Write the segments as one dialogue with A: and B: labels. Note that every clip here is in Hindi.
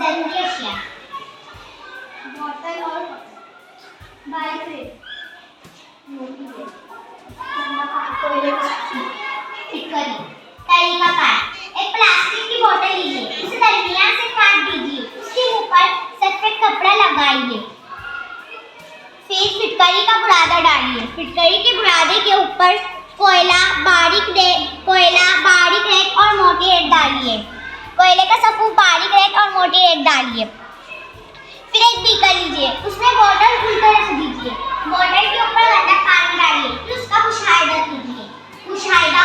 A: जरूरी अशिया, बोतल और बाइक रेत, मोटी रेत, कोयले का फिटकरी, तरी का पाइप। एक प्लास्टिक की बोतल लीजिए, उसे दरमियान से काट दीजिए, उसके ऊपर सफेद कपड़ा लगाइए, फिर फिटकरी का बुरादा डालिए। फिटकरी के बुरादे के ऊपर कोयला, बारीक रेत और मोटी रेत डालिए। कोयले का सफूफ, बारीक रेत और मोटी रेत डालिए। फिर एक बीकर लीजिए, उसमें बोतल खुलकर रख दीजिए। बोतल के ऊपर गंदा पानी डालिए, फिर उसका मुशाहिदा कीजिए। मुशाहिदा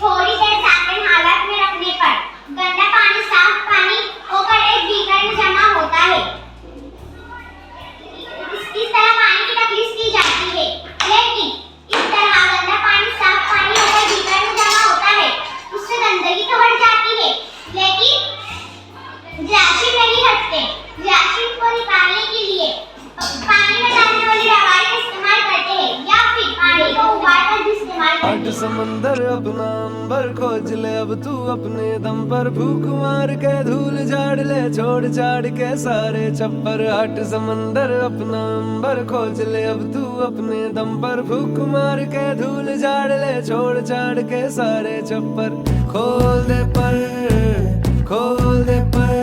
A: थोड़ी देर सेकंड हालत में रखने पर गंदा पानी साफ पानी होकर एक बीकर में जमा होता है। इस तरह पानी की तखलीस की जाती है, लेकिन इस तरह गंदा पानी साफ पानी होकर बीकर में जमा होता है, उससे गंदगी तो हट जाती है, लेकिन जरासीम नहीं हटते। जरासीम को निकालने के लिए पानी में डालने वाली दवाई का इस्तेमाल करते हैं या फिर पानी को उबालकर भी इस्तेमाल करते हैं।
B: हट समंदर अपना अंबर खोज ले अब तू अपने दम पर, भूख मार के धूल झाड़ ले, छोड़ छाड़ के सारे छप्पर। हट समंदर अपना अंबर खोज ले अब तू अपने दम पर, भूख मार के धूल झाड़ ले, छोड़ छाड़ के सारे छप्पर। खोल दे पर, खोल दे पर,